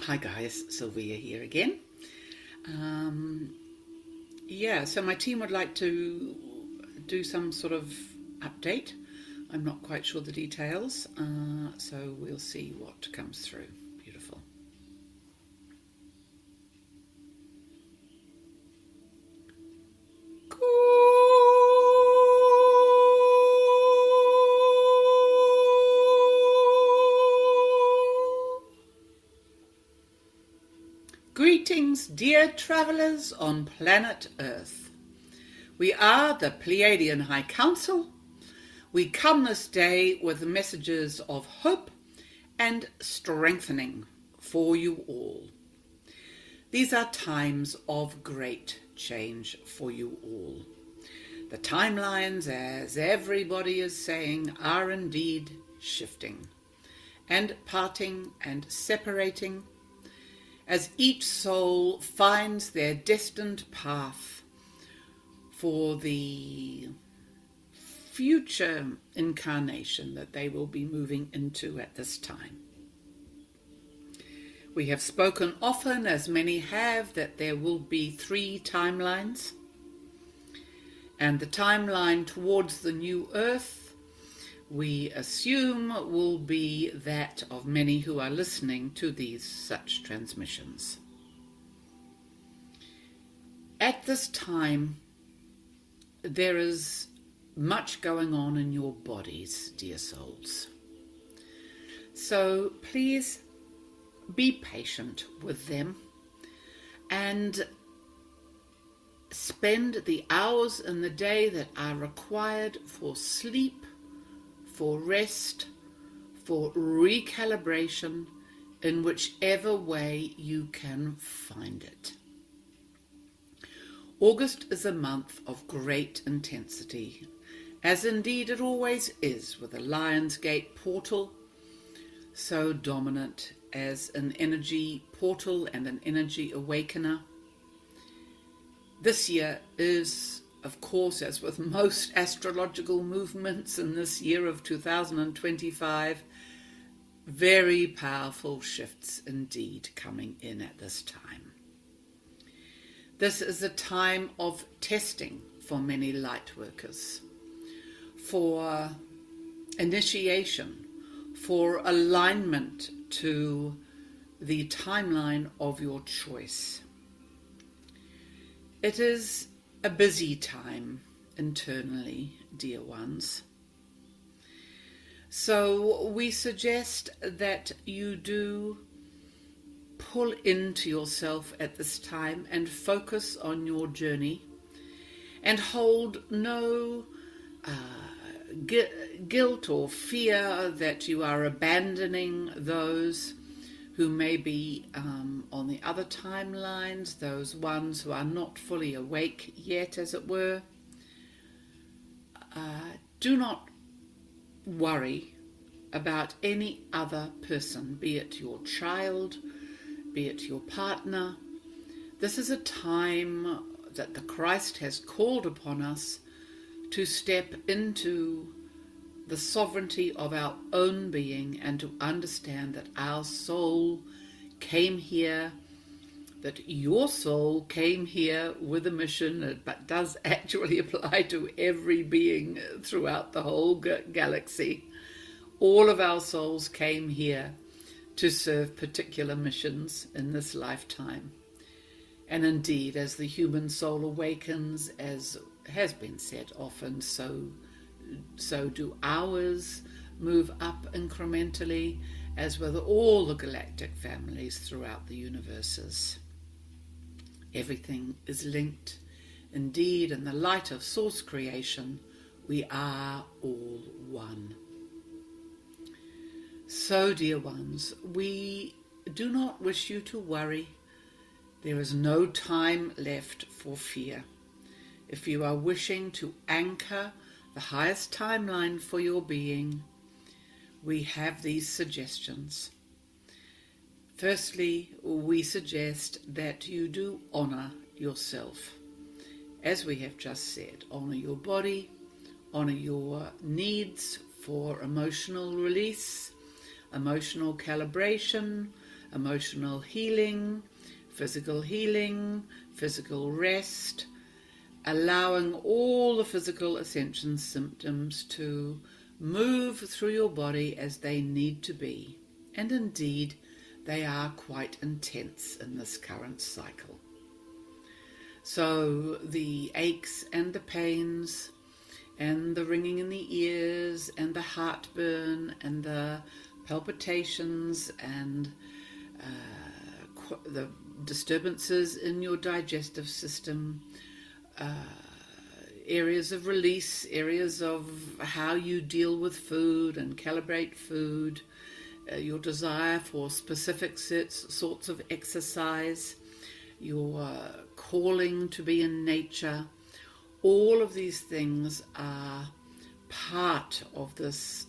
Hi guys, Sylvia here again. So my team would like to do some sort of update. I'm not quite sure the details, so we'll see what comes through. Beautiful. Greetings, dear travellers on planet Earth. We are the Pleiadian Council. We come this day with messages of hope and strengthening for you all. These are times of great change for you all. The timelines, as everybody is saying, are indeed shifting and parting and separating, as each soul finds their destined path for the future incarnation that they will be moving into at this time. We have spoken often, as many have, that there will be 3 timelines, and the timeline towards the new earth we assume will be that of many who are listening to these such transmissions. At this time, there is much going on in your bodies, dear souls. So please be patient with them and spend the hours in the day that are required for sleep, for rest, for recalibration, in whichever way you can find it. August is a month of great intensity, as indeed it always is with the Lion's Gate portal, so dominant as an energy portal and an energy awakener. This year is, of course, as with most astrological movements in this year of 2025, very powerful shifts indeed coming in at this time. This is a time of testing for many light workers, for initiation, for alignment to the timeline of your choice. It is a busy time internally, dear ones. So we suggest that you do pull into yourself at this time and focus on your journey and hold no guilt or fear that you are abandoning those who may be on the other timelines, those ones who are not fully awake yet, as it were. Do not worry about any other person, be it your child, be it your partner. This is a time that the Christ has called upon us to step into the sovereignty of our own being and to understand that our soul came here, that your soul came here with a mission, but does actually apply to every being throughout the whole galaxy. All of our souls came here to serve particular missions in this lifetime. And indeed, as the human soul awakens, as has been said often, so do ours move up incrementally, as with all the galactic families throughout the universes. Everything is linked. Indeed, in the light of source creation, we are all one. So, dear ones, we do not wish you to worry. There is no time left for fear. If you are wishing to anchor the highest timeline for your being, we have these suggestions. Firstly, we suggest that you do honor yourself. As we have just said, honor your body, honor your needs for emotional release, emotional calibration, emotional healing, physical rest, allowing all the physical ascension symptoms to move through your body as they need to be. And indeed, they are quite intense in this current cycle. So the aches and the pains and the ringing in the ears and the heartburn and the palpitations and the disturbances in your digestive system, areas of release, areas of how you deal with food and calibrate food, your desire for specific sorts of exercise, your calling to be in nature, all of these things are part of this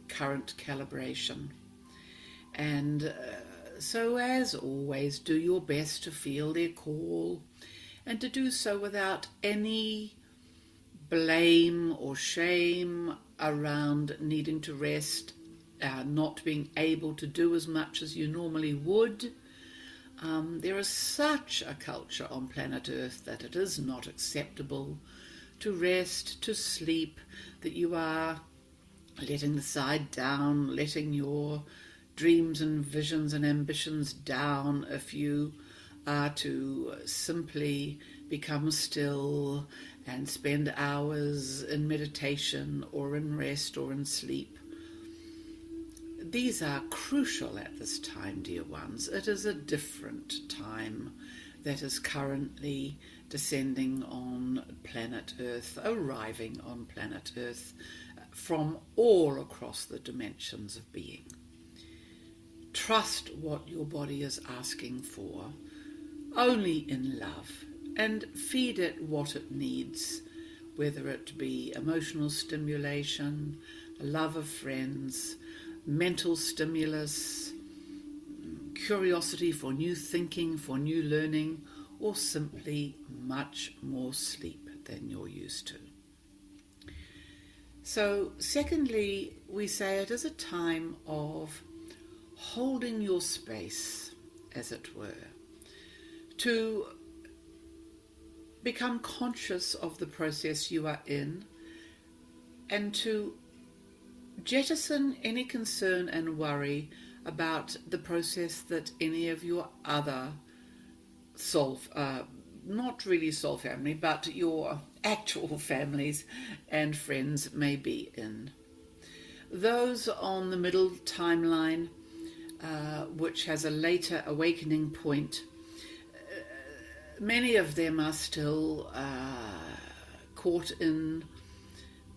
current calibration. And so as always, do your best to feel their call and to do so without any blame or shame around needing to rest, not being able to do as much as you normally would. There is such a culture on planet Earth that it is not acceptable to rest, to sleep, that you are letting the side down, letting your dreams and visions and ambitions down if you are to simply become still and spend hours in meditation or in rest or in sleep. These are crucial at this time, dear ones. It is a different time that is currently descending on planet Earth, arriving on planet Earth from all across the dimensions of being. Trust what your body is asking for, only in love, and feed it what it needs, whether it be emotional stimulation, love of friends, mental stimulus, curiosity for new thinking, for new learning, or simply much more sleep than you're used to. So, secondly, we say it is a time of holding your space, as it were, to become conscious of the process you are in and to jettison any concern and worry about the process that any of your other not really soul family, but your actual families and friends may be in. Those on the middle timeline, which has a later awakening point, many of them are still caught in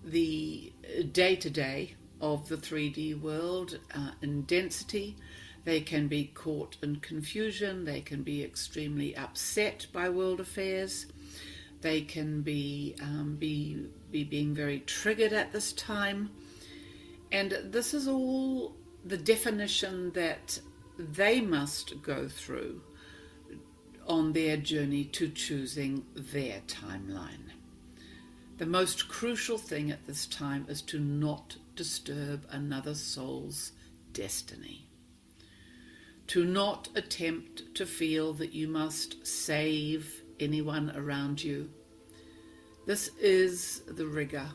the day-to-day of the 3D world in density. They can be caught in confusion. They can be extremely upset by world affairs. They can be being very triggered at this time. And this is all the definition that they must go through on their journey to choosing their timeline. The most crucial thing at this time is to not disturb another soul's destiny. To not attempt to feel that you must save anyone around you. This is the rigor,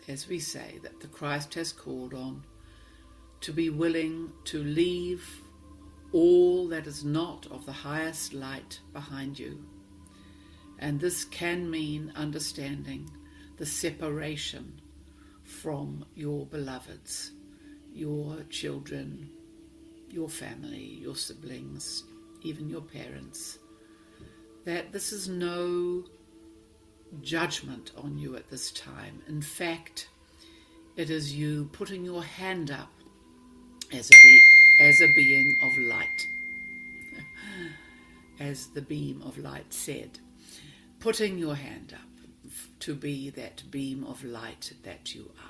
as we say, that the Christ has called on, to be willing to leave all that is not of the highest light behind you. And this can mean understanding the separation from your beloveds, your children, your family, your siblings, even your parents. That this is no judgment on you at this time. In fact, it is you putting your hand up as a being of light. As the beam of light said, putting your hand up to be that beam of light that you are.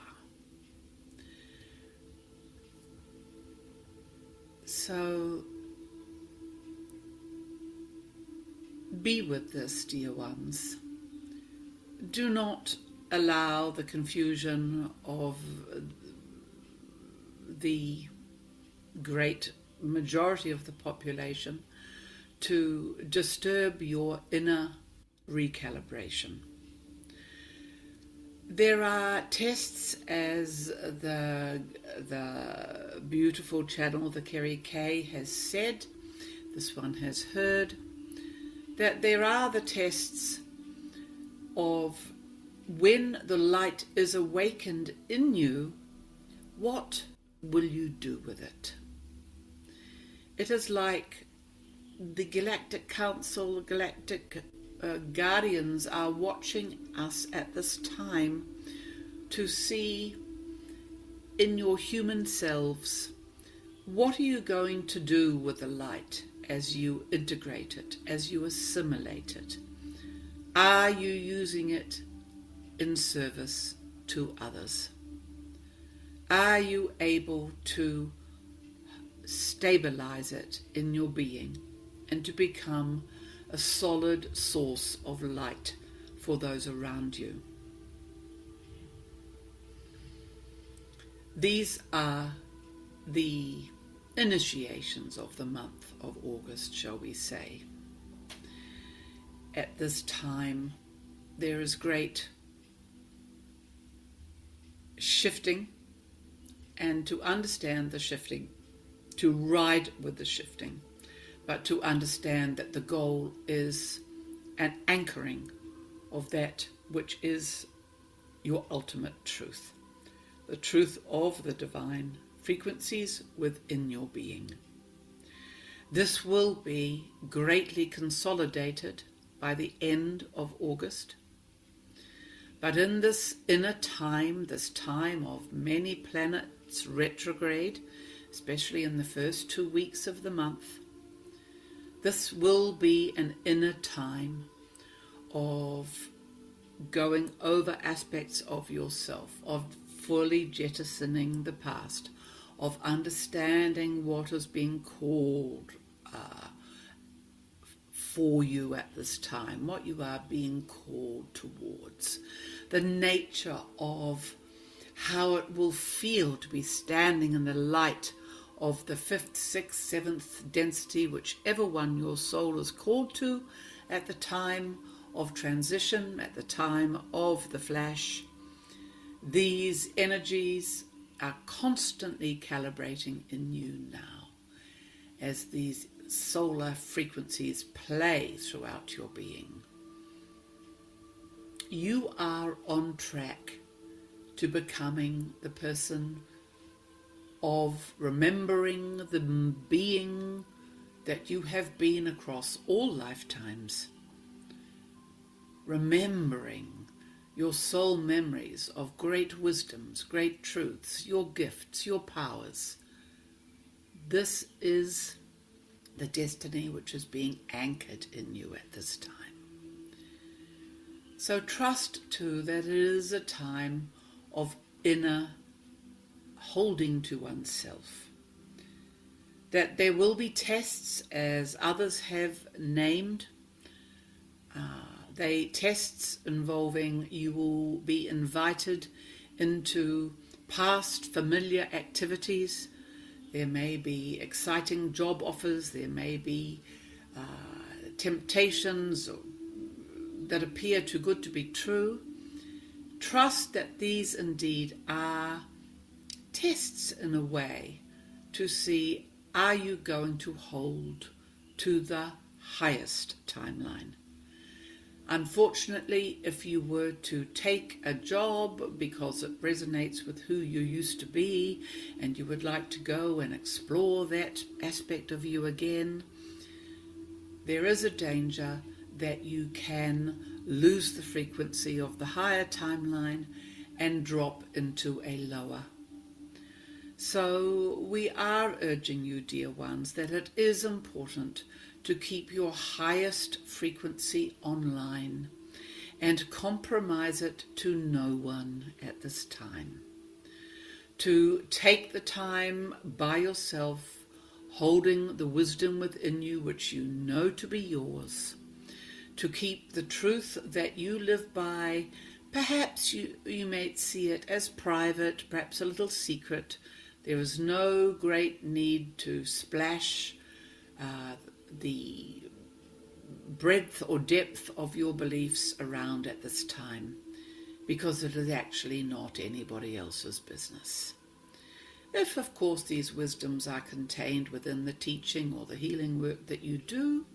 So be with this, dear ones. Do not allow the confusion of the great majority of the population, to disturb your inner recalibration. There are tests, as the beautiful channel, the Kerry K, has said, this one has heard, that there are the tests of when the light is awakened in you, what will you do with it? It is like the Galactic Council, the Galactic Guardians are watching us at this time to see in your human selves, what are you going to do with the light as you integrate it, as you assimilate it? Are you using it in service to others? Are you able to stabilize it in your being and to become a solid source of light for those around you? These are the initiations of the month of August, shall we say. At this time, there is great shifting, and to understand the shifting, to ride with the shifting, but to understand that the goal is an anchoring of that which is your ultimate truth, the truth of the divine frequencies within your being. This will be greatly consolidated by the end of August. But in this inner time, this time of many planets retrograde, especially in the first 2 weeks of the month, this will be an inner time of going over aspects of yourself, of fully jettisoning the past, of understanding what is being called for you at this time, what you are being called towards, the nature of how it will feel to be standing in the light of the 5th, 6th, 7th density, whichever one your soul is called to at the time of transition, at the time of the flash. These energies are constantly calibrating in you now as these solar frequencies play throughout your being. You are on track to becoming the person of remembering the being that you have been across all lifetimes, remembering your soul memories of great wisdoms, great truths, your gifts, your powers. This is the destiny which is being anchored in you at this time. So trust too that it is a time of inner holding to oneself, that there will be tests, as others have named. They tests involving you will be invited into past familiar activities. There may be exciting job offers, there may be temptations that appear too good to be true. Trust that these indeed are tests in a way to see, are you going to hold to the highest timeline? Unfortunately, if you were to take a job because it resonates with who you used to be and you would like to go and explore that aspect of you again, there is a danger that you can lose the frequency of the higher timeline and drop into a lower. So we are urging you, dear ones, that it is important to keep your highest frequency online and compromise it to no one at this time. To take the time by yourself, holding the wisdom within you which you know to be yours, to keep the truth that you live by. Perhaps you may see it as private, perhaps a little secret, There is no great need to splash the breadth or depth of your beliefs around at this time, because it is actually not anybody else's business. If, of course, these wisdoms are contained within the teaching or the healing work that you do,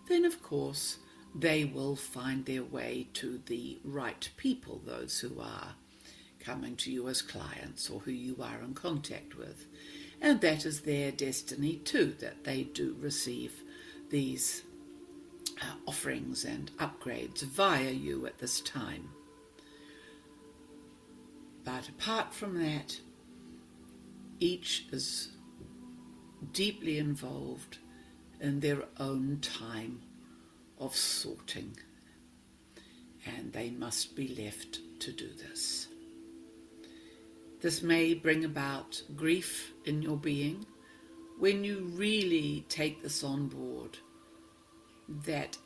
then, of course, they will find their way to the right people, those who are coming to you as clients or who you are in contact with. And that is their destiny too, that they do receive these offerings and upgrades via you at this time. But apart from that, each is deeply involved in their own time of sorting, and they must be left to do this. This may bring about grief in your being when you really take this on board, that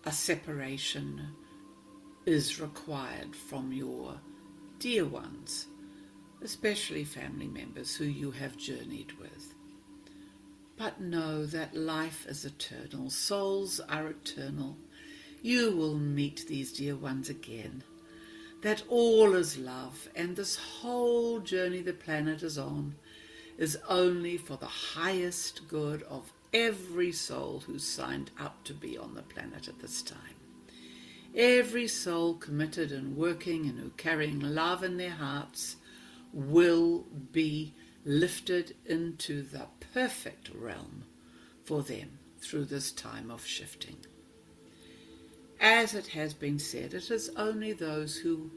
a separation is required from your dear ones, especially family members who you have journeyed with. But know that life is eternal, souls are eternal. You will meet these dear ones again, that all is love, and this whole journey the planet is on is only for the highest good of every soul who signed up to be on the planet at this time. Every soul committed and working and who carrying love in their hearts will be lifted into the perfect realm for them through this time of shifting. As it has been said, it is only those who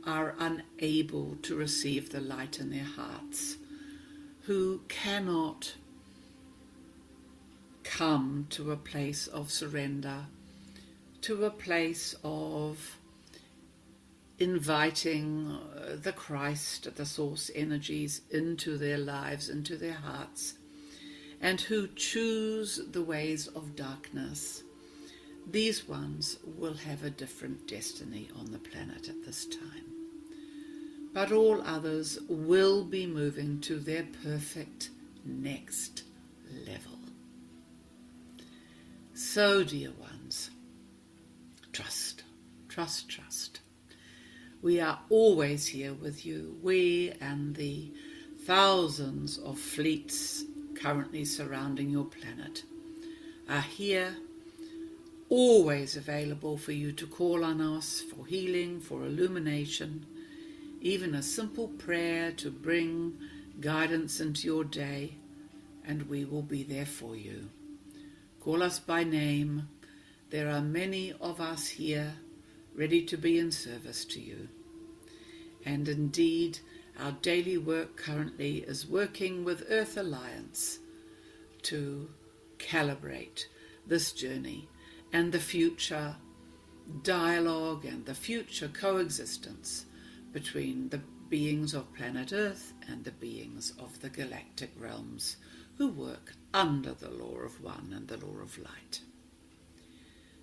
are unable to receive the light in their hearts, who cannot come to a place of surrender, to a place of inviting the Christ, the source energies into their lives, into their hearts, and who choose the ways of darkness. These ones will have a different destiny on the planet at this time. But all others will be moving to their perfect next level. So, dear ones, trust, trust, trust. We are always here with you. We and the thousands of fleets currently surrounding your planet are here, always available for you to call on us for healing, for illumination, even a simple prayer to bring guidance into your day, and we will be there for you. Call us by name. There are many of us here ready to be in service to you. And indeed, our daily work currently is working with Earth Alliance to calibrate this journey and the future dialogue and the future coexistence between the beings of planet Earth and the beings of the galactic realms who work under the law of one and the law of light.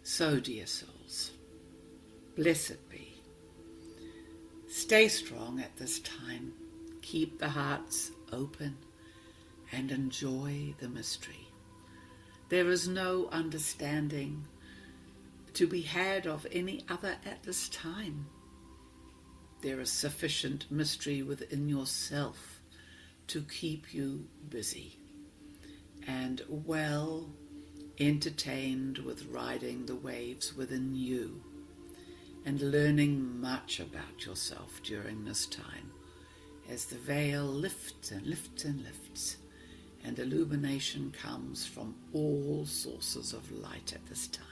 So, dear souls, blessed be. Stay strong at this time. Keep the hearts open and enjoy the mystery. There is no understanding to be had of any other at this time. There is sufficient mystery within yourself to keep you busy and well entertained with riding the waves within you and learning much about yourself during this time as the veil lifts and lifts and lifts and illumination comes from all sources of light at this time.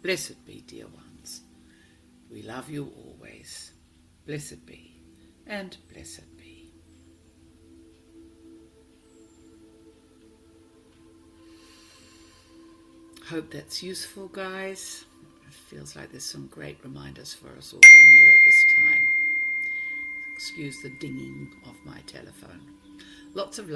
Blessed be, dear ones. We love you always. Blessed be, and blessed be. Hope that's useful, guys. It feels like there's some great reminders for us all in there at this time. Excuse the dinging of my telephone. Lots of love.